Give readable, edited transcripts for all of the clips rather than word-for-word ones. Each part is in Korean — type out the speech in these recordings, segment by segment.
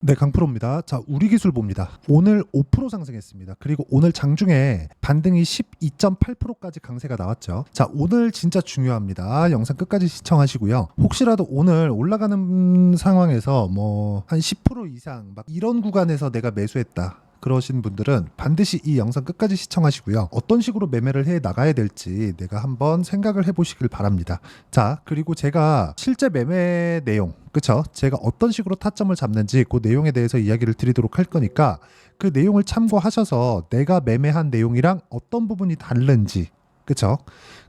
네, 강프로입니다. 자, 우리 기술 봅니다. 오늘 5% 상승했습니다. 그리고 오늘 장중에 반등이 12.8%까지 강세가 나왔죠. 자, 오늘 진짜 중요합니다. 영상 끝까지 시청하시고요. 혹시라도 오늘 올라가는 상황에서 뭐 한 10% 이상 막 이런 구간에서 내가 매수했다, 그러신 분들은 반드시 이 영상 끝까지 시청하시고요. 어떤 식으로 매매를 해 나가야 될지 내가 한번 생각을 해보시길 바랍니다. 자, 그리고 제가 실제 매매 내용, 그쵸? 제가 어떤 식으로 타점을 잡는지 그 내용에 대해서 이야기를 드리도록 할 거니까 그 내용을 참고하셔서 내가 매매한 내용이랑 어떤 부분이 다른지, 그쵸?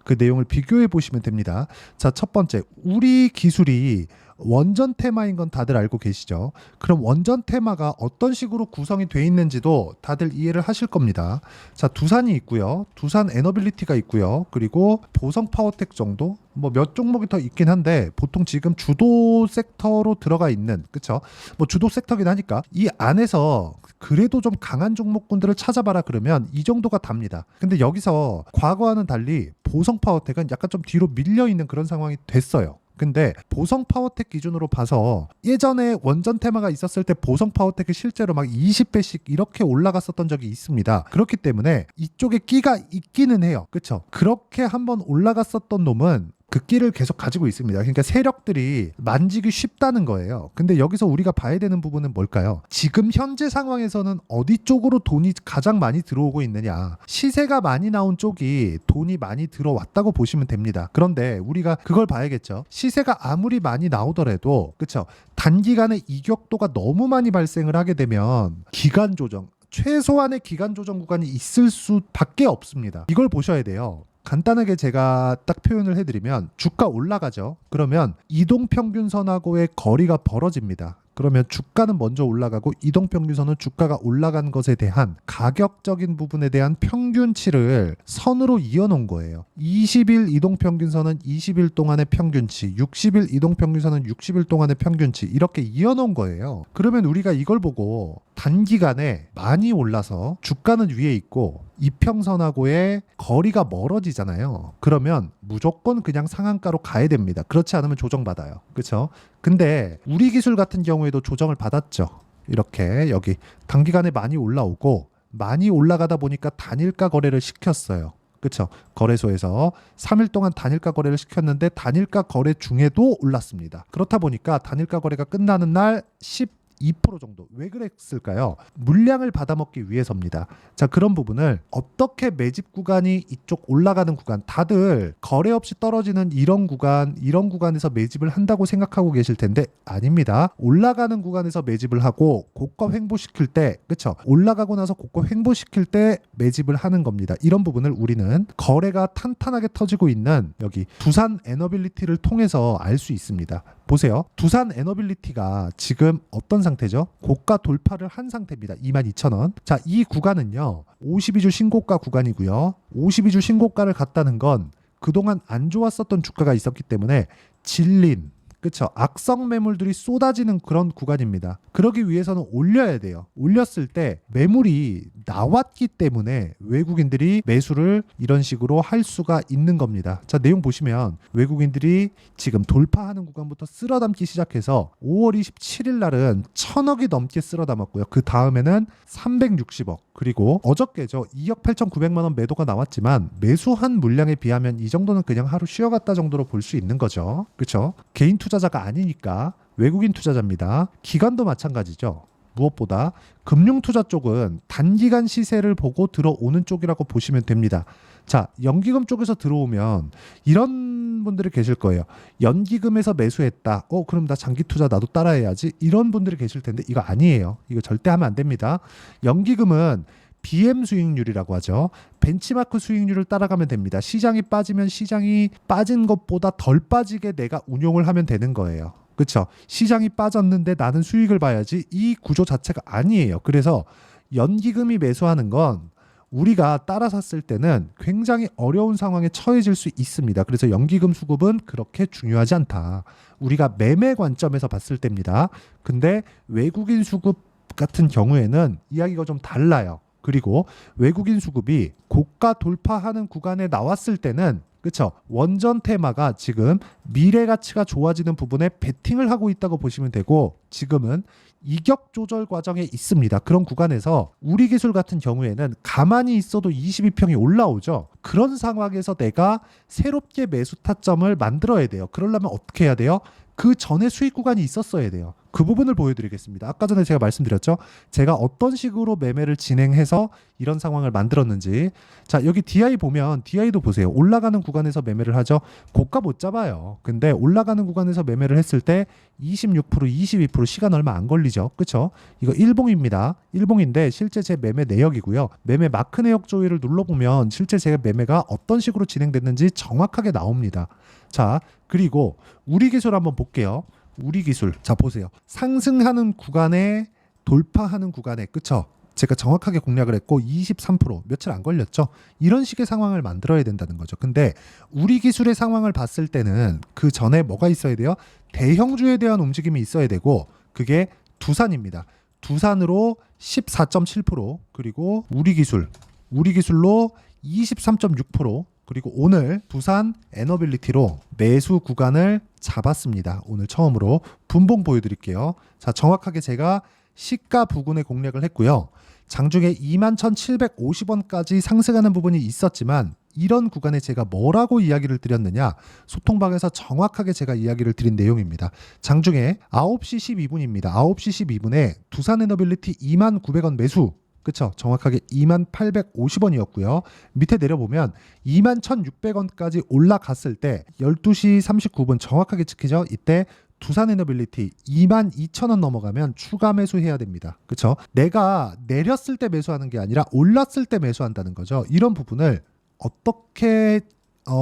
그 내용을 비교해 보시면 됩니다. 자, 첫 번째, 우리 기술이 원전 테마인 건 다들 알고 계시죠? 그럼 원전 테마가 어떤 식으로 구성이 돼 있는지도 다들 이해를 하실 겁니다. 자, 두산이 있고요. 두산 에너빌리티가 있고요. 그리고 보성 파워텍 정도? 뭐 몇 종목이 더 있긴 한데 보통 지금 주도 섹터로 들어가 있는, 그쵸? 뭐 주도 섹터긴 하니까 이 안에서 그래도 좀 강한 종목군들을 찾아봐라 그러면 이 정도가 답니다. 근데 여기서 과거와는 달리 보성 파워텍은 약간 좀 뒤로 밀려 있는 그런 상황이 됐어요. 근데 보성 파워텍 기준으로 봐서 예전에 원전 테마가 있었을 때 보성 파워텍이 실제로 막 20배씩 이렇게 올라갔었던 적이 있습니다. 그렇기 때문에 이쪽에 끼가 있기는 해요. 그쵸? 그렇게 한번 올라갔었던 놈은 그 끼를 계속 가지고 있습니다. 그러니까 세력들이 만지기 쉽다는 거예요. 근데 여기서 우리가 봐야 되는 부분은 뭘까요? 지금 현재 상황에서는 어디 쪽으로 돈이 가장 많이 들어오고 있느냐. 시세가 많이 나온 쪽이 돈이 많이 들어왔다고 보시면 됩니다. 그런데 우리가 그걸 봐야겠죠. 시세가 아무리 많이 나오더라도, 그쵸? 단기간에 이격도가 너무 많이 발생을 하게 되면 기간 조정, 최소한의 기간 조정 구간이 있을 수밖에 없습니다. 이걸 보셔야 돼요. 간단하게 제가 딱 표현을 해드리면 주가 올라가죠. 그러면 이동평균선하고의 거리가 벌어집니다. 그러면 주가는 먼저 올라가고 이동평균선은 주가가 올라간 것에 대한 가격적인 부분에 대한 평균치를 선으로 이어놓은 거예요. 20일 이동평균선은 20일 동안의 평균치, 60일 이동평균선은 60일 동안의 평균치, 이렇게 이어놓은 거예요. 그러면 우리가 이걸 보고 단기간에 많이 올라서 주가는 위에 있고 이평선하고의 거리가 멀어지잖아요. 그러면 무조건 그냥 상한가로 가야 됩니다. 그렇지 않으면 조정받아요. 그렇죠? 근데 우리 기술 같은 경우에도 조정을 받았죠. 이렇게 여기 단기간에 많이 올라오고 많이 올라가다 보니까 단일가 거래를 시켰어요. 그렇죠? 거래소에서 3일 동안 단일가 거래를 시켰는데 단일가 거래 중에도 올랐습니다. 그렇다 보니까 단일가 거래가 끝나는 날 2% 정도. 왜 그랬을까요? 물량을 받아먹기 위해서입니다. 자, 그런 부분을 어떻게 매집 구간이 이쪽 올라가는 구간, 다들 거래 없이 떨어지는 이런 구간에서 매집을 한다고 생각하고 계실 텐데 아닙니다. 올라가는 구간에서 매집을 하고 고가 횡보시킬 때, 그쵸? 올라가고 나서 고가 횡보시킬 때 매집을 하는 겁니다. 이런 부분을 우리는 거래가 탄탄하게 터지고 있는 여기 두산 에너빌리티를 통해서 알 수 있습니다. 보세요. 두산 에너빌리티가 지금 어떤 상태죠? 고가 돌파를 한 상태입니다. 22,000원. 자, 이 구간은요. 52주 신고가 구간이고요. 52주 신고가를 갔다는 건 그동안 안 좋았었던 주가가 있었기 때문에 질린, 그쵸? 악성 매물들이 쏟아지는 그런 구간입니다. 그러기 위해서는 올려야 돼요. 올렸을 때 매물이 나왔기 때문에 외국인들이 매수를 이런 식으로 할 수가 있는 겁니다. 자, 내용 보시면 외국인들이 지금 돌파하는 구간부터 쓸어담기 시작해서 5월 27일 날은 1,000억이 넘게 쓸어담았고요. 그 다음에는 360억, 그리고 어저께죠. 2억 8,900만 원 매도가 나왔지만 매수한 물량에 비하면 이 정도는 그냥 하루 쉬어갔다 정도로 볼 수 있는 거죠. 그렇죠? 개인 투자자가 아니니까 외국인 투자자입니다. 기관도 마찬가지죠. 무엇보다 금융투자 쪽은 단기간 시세를 보고 들어오는 쪽이라고 보시면 됩니다. 자, 연기금 쪽에서 들어오면 이런 분들이 계실 거예요. 연기금에서 매수했다. 그럼 나 장기 투자 나도 따라해야지. 이런 분들이 계실 텐데 이거 아니에요. 이거 절대 하면 안 됩니다. 연기금은 BM 수익률이라고 하죠. 벤치마크 수익률을 따라가면 됩니다. 시장이 빠지면 시장이 빠진 것보다 덜 빠지게 내가 운용을 하면 되는 거예요. 그렇죠? 시장이 빠졌는데 나는 수익을 봐야지, 이 구조 자체가 아니에요. 그래서 연기금이 매수하는 건 우리가 따라 샀을 때는 굉장히 어려운 상황에 처해질 수 있습니다. 그래서 연기금 수급은 그렇게 중요하지 않다. 우리가 매매 관점에서 봤을 때입니다. 근데 외국인 수급 같은 경우에는 이야기가 좀 달라요. 그리고 외국인 수급이 고가 돌파하는 구간에 나왔을 때는 그쵸? 원전 테마가 지금 미래 가치가 좋아지는 부분에 베팅을 하고 있다고 보시면 되고, 지금은 이격 조절 과정에 있습니다. 그런 구간에서 우리 기술 같은 경우에는 가만히 있어도 22평이 올라오죠. 그런 상황에서 내가 새롭게 매수 타점을 만들어야 돼요. 그러려면 어떻게 해야 돼요? 그 전에 수익 구간이 있었어야 돼요. 그 부분을 보여드리겠습니다. 아까 전에 제가 말씀드렸죠. 제가 어떤 식으로 매매를 진행해서 이런 상황을 만들었는지. 자, 여기 DI 보면 DI도 보세요. 올라가는 구간에서 매매를 하죠. 고가 못 잡아요. 근데 올라가는 구간에서 매매를 했을 때 26%, 22% 시간 얼마 안 걸리죠. 그쵸? 이거 일봉입니다. 일봉인데 실제 제 매매 내역이고요. 매매 마크 내역 조회를 눌러보면 실제 제 매매가 어떤 식으로 진행됐는지 정확하게 나옵니다. 자, 그리고 우리 기술 한번 볼게요. 우리 기술. 자, 보세요. 상승하는 구간에 돌파하는 구간에, 그쵸? 제가 정확하게 공략을 했고 23% 며칠 안 걸렸죠. 이런 식의 상황을 만들어야 된다는 거죠. 근데 우리 기술의 상황을 봤을 때는 그 전에 뭐가 있어야 돼요? 대형주에 대한 움직임이 있어야 되고, 그게 두산입니다. 두산으로 14.7%, 그리고 우리 기술로 23.6%, 그리고 오늘 두산 에너빌리티로 매수 구간을 잡았습니다. 오늘 처음으로 분봉 보여드릴게요. 자, 정확하게 제가 시가 부근에 공략을 했고요. 장중에 21,750원까지 상승하는 부분이 있었지만, 이런 구간에 제가 뭐라고 이야기를 드렸느냐, 소통방에서 정확하게 제가 이야기를 드린 내용입니다. 장중에 9시 12분입니다. 9시 12분에 두산에너빌리티 29,900원 매수, 그쵸? 정확하게 21,850원이었고요. 밑에 내려보면 21,600원까지 올라갔을 때 12시 39분 정확하게 지키죠? 이때 두산에너빌리티 22,000원 넘어가면 추가 매수해야 됩니다. 그쵸? 내가 내렸을 때 매수하는 게 아니라 올랐을 때 매수한다는 거죠. 이런 부분을 어떻게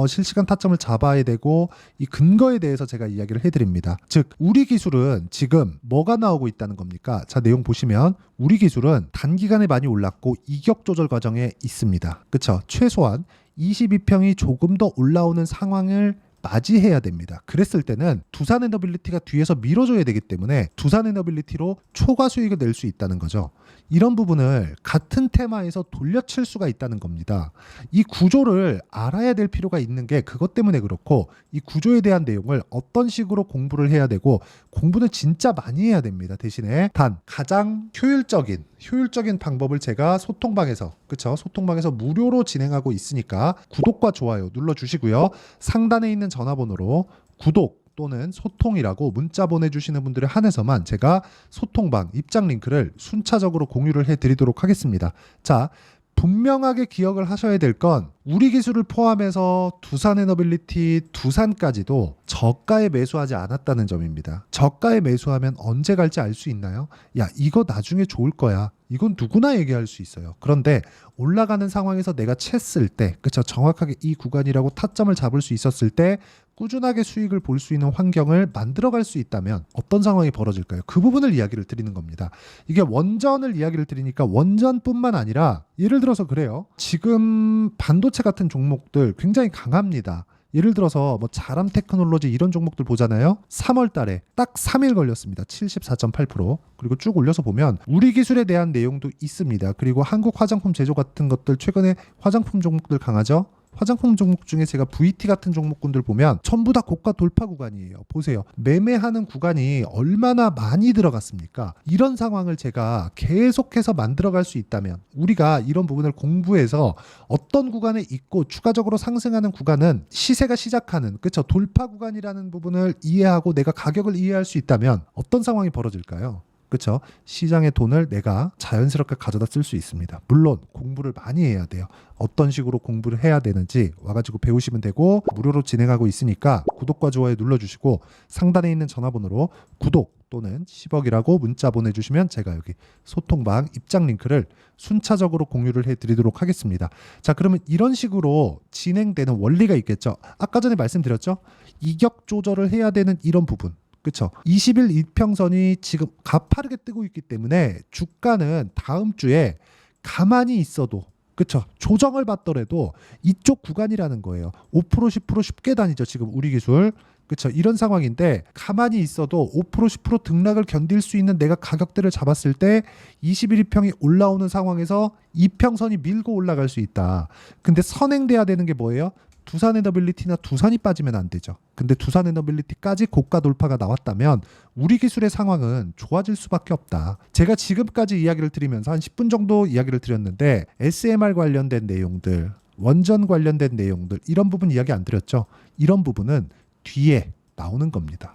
실시간 타점을 잡아야 되고, 이 근거에 대해서 제가 이야기를 해드립니다. 즉, 우리 기술은 지금 뭐가 나오고 있다는 겁니까? 자, 내용 보시면 우리 기술은 단기간에 많이 올랐고 이격 조절 과정에 있습니다. 그쵸? 최소한 22평이 조금 더 올라오는 상황을 맞이해야 됩니다. 그랬을 때는 두산에너빌리티가 뒤에서 밀어줘야 되기 때문에 두산에너빌리티로 초과 수익을 낼 수 있다는 거죠. 이런 부분을 같은 테마에서 돌려칠 수가 있다는 겁니다. 이 구조를 알아야 될 필요가 있는 게 그것 때문에 그렇고, 이 구조에 대한 내용을 어떤 식으로 공부를 해야 되고, 공부는 진짜 많이 해야 됩니다. 대신에 단 가장 효율적인 방법을 제가 소통방에서, 그쵸? 소통방에서 무료로 진행하고 있으니까 구독과 좋아요 눌러주시고요. 상단에 있는 전화번호로 구독 또는 소통이라고 문자 보내주시는 분들에 한해서만 제가 소통방 입장 링크를 순차적으로 공유를 해드리도록 하겠습니다. 자, 분명하게 기억을 하셔야 될 건, 우리 기술을 포함해서 두산에너빌리티, 두산까지도 저가에 매수하지 않았다는 점입니다. 저가에 매수하면 언제 갈지 알 수 있나요? 야, 이거 나중에 좋을 거야. 이건 누구나 얘기할 수 있어요. 그런데 올라가는 상황에서 내가 챘을 때, 그쵸? 정확하게 이 구간이라고 타점을 잡을 수 있었을 때 꾸준하게 수익을 볼 수 있는 환경을 만들어갈 수 있다면 어떤 상황이 벌어질까요? 그 부분을 이야기를 드리는 겁니다. 이게 원전을 이야기를 드리니까 원전뿐만 아니라, 예를 들어서 그래요. 지금 반도체 같은 종목들 굉장히 강합니다. 예를 들어서 뭐 자람 테크놀로지 이런 종목들 보잖아요. 3월 달에 딱 3일 걸렸습니다. 74.8%. 그리고 쭉 올려서 보면 우리 기술에 대한 내용도 있습니다. 그리고 한국 화장품 제조 같은 것들, 최근에 화장품 종목들 강하죠. 화장품 종목 중에 제가 VT 같은 종목군들 보면 전부 다 고가 돌파 구간이에요. 보세요. 매매하는 구간이 얼마나 많이 들어갔습니까? 이런 상황을 제가 계속해서 만들어갈 수 있다면, 우리가 이런 부분을 공부해서 어떤 구간에 있고 추가적으로 상승하는 구간은 시세가 시작하는, 그쵸? 돌파 구간이라는 부분을 이해하고 내가 가격을 이해할 수 있다면 어떤 상황이 벌어질까요? 그렇죠? 시장의 돈을 내가 자연스럽게 가져다 쓸 수 있습니다. 물론 공부를 많이 해야 돼요. 어떤 식으로 공부를 해야 되는지 와가지고 배우시면 되고, 무료로 진행하고 있으니까 구독과 좋아요 눌러주시고, 상단에 있는 전화번호로 구독 또는 10억이라고 문자 보내주시면 제가 여기 소통방 입장 링크를 순차적으로 공유를 해드리도록 하겠습니다. 자, 그러면 이런 식으로 진행되는 원리가 있겠죠. 아까 전에 말씀드렸죠. 이격 조절을 해야 되는 이런 부분, 그쵸? 20일 이평선이 지금 가파르게 뜨고 있기 때문에 주가는 다음 주에 가만히 있어도, 그쵸? 조정을 받더라도 이쪽 구간이라는 거예요. 5%, 10% 쉽게 다니죠, 지금 우리 기술. 그쵸? 이런 상황인데 가만히 있어도 5%, 10% 등락을 견딜 수 있는 내가 가격대를 잡았을 때 21일 평이 올라오는 상황에서 이평선이 밀고 올라갈 수 있다. 근데 선행돼야 되는 게 뭐예요? 두산 에너빌리티나 두산이 빠지면 안 되죠. 근데 두산 에너빌리티까지 고가 돌파가 나왔다면 우리 기술의 상황은 좋아질 수밖에 없다. 제가 지금까지 이야기를 드리면서 한 10분 정도 이야기를 드렸는데 SMR 관련된 내용들, 원전 관련된 내용들 이런 부분 이야기 안 드렸죠. 이런 부분은 뒤에 나오는 겁니다.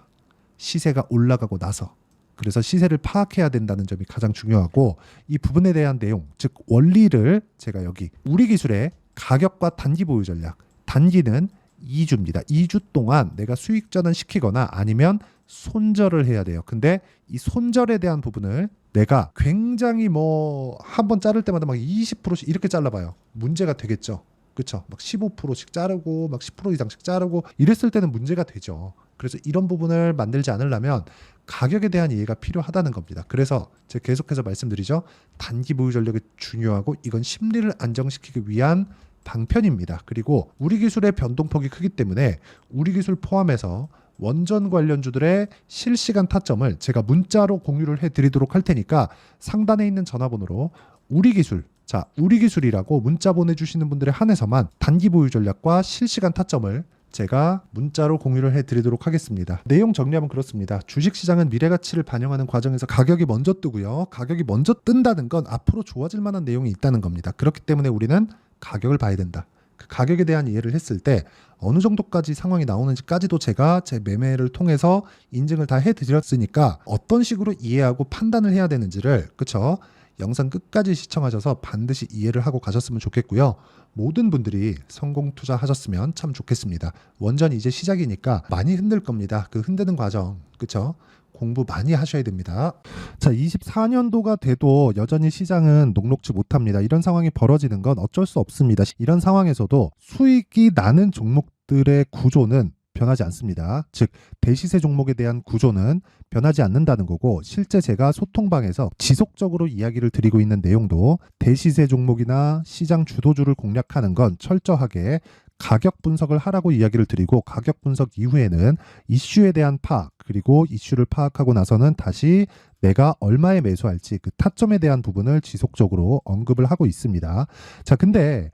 시세가 올라가고 나서. 그래서 시세를 파악해야 된다는 점이 가장 중요하고 이 부분에 대한 내용, 즉 원리를 제가 여기 우리 기술의 가격과 단기 보유 전략, 단기는 2주입니다. 2주 동안 내가 수익 전환시키거나 아니면 손절을 해야 돼요. 근데 이 손절에 대한 부분을 내가 굉장히 뭐 한 번 자를 때마다 막 20%씩 이렇게 잘라봐요. 문제가 되겠죠. 그렇죠? 막 15%씩 자르고 막 10% 이상씩 자르고 이랬을 때는 문제가 되죠. 그래서 이런 부분을 만들지 않으려면 가격에 대한 이해가 필요하다는 겁니다. 그래서 제가 계속해서 말씀드리죠. 단기 보유 전략이 중요하고 이건 심리를 안정시키기 위한 방편입니다. 그리고 우리 기술의 변동폭이 크기 때문에 우리 기술 포함해서 원전 관련주들의 실시간 타점을 제가 문자로 공유를 해드리도록 할 테니까 상단에 있는 전화번호로 우리 기술, 자 우리 기술이라고 문자 보내주시는 분들에 한해서만 단기 보유 전략과 실시간 타점을 제가 문자로 공유를 해드리도록 하겠습니다. 내용 정리하면 그렇습니다. 주식시장은 미래가치를 반영하는 과정에서 가격이 먼저 뜨고요. 가격이 먼저 뜬다는 건 앞으로 좋아질 만한 내용이 있다는 겁니다. 그렇기 때문에 우리는 가격을 봐야 된다. 그 가격에 대한 이해를 했을 때 어느 정도까지 상황이 나오는지까지도 제가 제 매매를 통해서 인증을 다 해드렸으니까 어떤 식으로 이해하고 판단을 해야 되는지를 그쵸? 영상 끝까지 시청하셔서 반드시 이해를 하고 가셨으면 좋겠고요. 모든 분들이 성공 투자하셨으면 참 좋겠습니다. 원전이 이제 시작이니까 많이 흔들 겁니다. 그 흔드는 과정, 그쵸? 공부 많이 하셔야 됩니다. 자, 24년도가 돼도 여전히 시장은 녹록지 못합니다. 이런 상황이 벌어지는 건 어쩔 수 없습니다. 이런 상황에서도 수익이 나는 종목들의 구조는 변하지 않습니다. 즉 대시세 종목에 대한 구조는 변하지 않는다는 거고 실제 제가 소통방에서 지속적으로 이야기를 드리고 있는 내용도 대시세 종목이나 시장 주도주를 공략하는 건 철저하게 가격 분석을 하라고 이야기를 드리고 가격 분석 이후에는 이슈에 대한 파악 그리고 이슈를 파악하고 나서는 다시 내가 얼마에 매수할지 그 타점에 대한 부분을 지속적으로 언급을 하고 있습니다. 자, 근데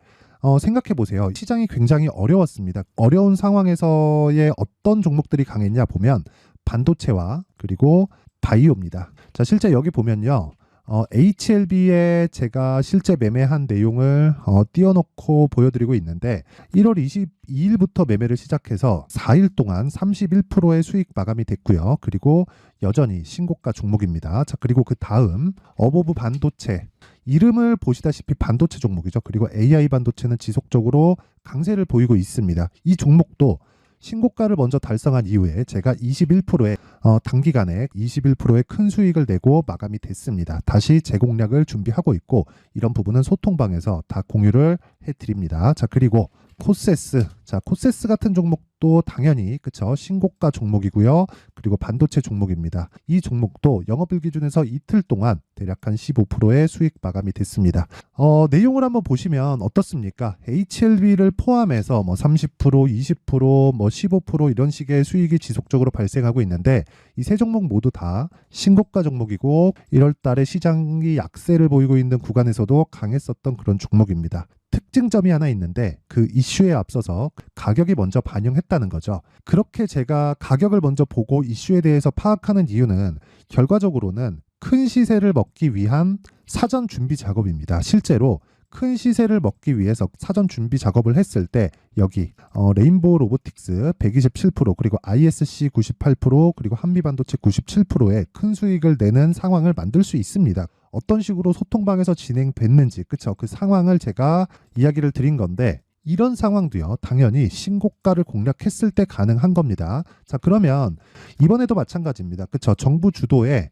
생각해 보세요. 시장이 굉장히 어려웠습니다. 어려운 상황에서의 어떤 종목들이 강했냐 보면 반도체와 그리고 바이오입니다. 자, 실제 여기 보면요. HLB에 제가 실제 매매한 내용을 띄워놓고 보여드리고 있는데 1월 22일부터 매매를 시작해서 4일 동안 31%의 수익 마감이 됐고요. 그리고 여전히 신고가 종목입니다. 자, 그리고 그 다음 어보브 반도체 이름을 보시다시피 반도체 종목이죠. 그리고 AI 반도체는 지속적으로 강세를 보이고 있습니다. 이 종목도 신고가를 먼저 달성한 이후에 제가 21%의 단기간에 21%의 큰 수익을 내고 마감이 됐습니다. 다시 재공략을 준비하고 있고 이런 부분은 소통방에서 다 공유를 해드립니다. 자, 그리고 코세스, 자 코세스 같은 종목도 당연히 그쵸 신고가 종목이고요. 그리고 반도체 종목입니다. 이 종목도 영업일 기준에서 이틀 동안 대략 한 15%의 수익 마감이 됐습니다. 내용을 한번 보시면 어떻습니까? HLB를 포함해서 뭐 30%, 20%, 뭐 15% 이런 식의 수익이 지속적으로 발생하고 있는데 이 세 종목 모두 다 신고가 종목이고 1월 달에 시장이 약세를 보이고 있는 구간에서도 강했었던 그런 종목입니다. 특징점이 하나 있는데 그 이슈에 앞서서 가격이 먼저 반영했다는 거죠. 그렇게 제가 가격을 먼저 보고 이슈에 대해서 파악하는 이유는 결과적으로는 큰 시세를 먹기 위한 사전 준비 작업입니다. 실제로 큰 시세를 먹기 위해서 사전 준비 작업을 했을 때 여기 레인보우 로보틱스 127% 그리고 ISC 98% 그리고 한미반도체 97%의 큰 수익을 내는 상황을 만들 수 있습니다. 어떤 식으로 소통방에서 진행됐는지 그쵸? 그 상황을 제가 이야기를 드린 건데 이런 상황도요 당연히 신고가를 공략했을 때 가능한 겁니다. 자, 그러면 이번에도 마찬가지입니다. 그쵸? 정부 주도의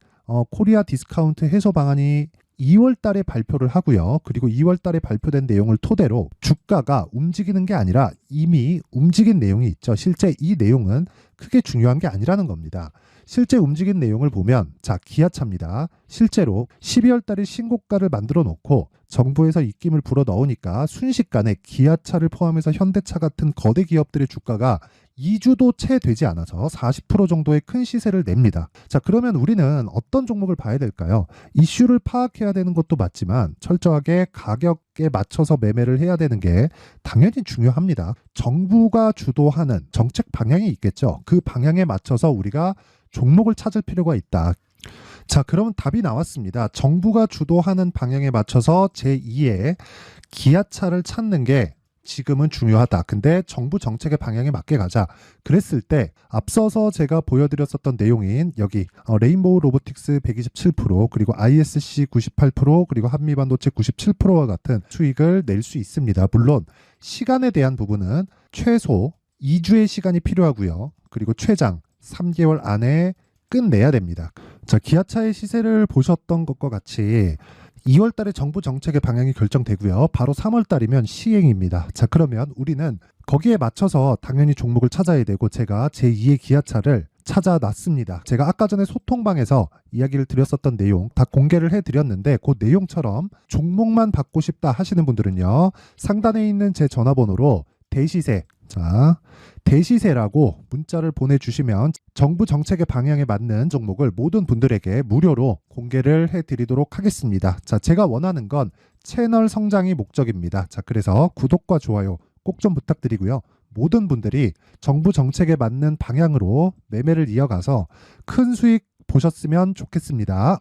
코리아 디스카운트 해소 방안이 2월 달에 발표를 하고요. 그리고 2월 달에 발표된 내용을 토대로 주가가 움직이는 게 아니라 이미 움직인 내용이 있죠. 실제 이 내용은 크게 중요한 게 아니라는 겁니다. 실제 움직인 내용을 보면 자 기아차입니다. 실제로 12월 달에 신고가를 만들어 놓고 정부에서 입김을 불어 넣으니까 순식간에 기아차를 포함해서 현대차 같은 거대 기업들의 주가가 2주도 채 되지 않아서 40% 정도의 큰 시세를 냅니다. 자, 그러면 우리는 어떤 종목을 봐야 될까요? 이슈를 파악해야 되는 것도 맞지만 철저하게 가격에 맞춰서 매매를 해야 되는 게 당연히 중요합니다. 정부가 주도하는 정책 방향이 있겠죠. 그 방향에 맞춰서 우리가 종목을 찾을 필요가 있다. 자, 그러면 답이 나왔습니다. 정부가 주도하는 방향에 맞춰서 제2의 기아차를 찾는 게 지금은 중요하다. 근데 정부 정책의 방향에 맞게 가자. 그랬을 때 앞서서 제가 보여드렸었던 내용인 여기 레인보우 로보틱스 127% 그리고 ISC 98% 그리고 한미반도체 97%와 같은 수익을 낼 수 있습니다. 물론 시간에 대한 부분은 최소 2주의 시간이 필요하고요. 그리고 최장 3개월 안에 끝내야 됩니다. 자, 기아차의 시세를 보셨던 것과 같이 2월 달에 정부 정책의 방향이 결정되고요. 바로 3월 달이면 시행입니다. 자, 그러면 우리는 거기에 맞춰서 당연히 종목을 찾아야 되고 제가 제2의 기아차를 찾아놨습니다. 제가 아까 전에 소통방에서 이야기를 드렸었던 내용 다 공개를 해드렸는데 그 내용처럼 종목만 받고 싶다 하시는 분들은요. 상단에 있는 제 전화번호로 대시세, 자, 대시세라고 문자를 보내주시면 정부 정책의 방향에 맞는 종목을 모든 분들에게 무료로 공개를 해드리도록 하겠습니다. 자, 제가 원하는 건 채널 성장이 목적입니다. 자, 그래서 구독과 좋아요 꼭 좀 부탁드리고요. 모든 분들이 정부 정책에 맞는 방향으로 매매를 이어가서 큰 수익 보셨으면 좋겠습니다.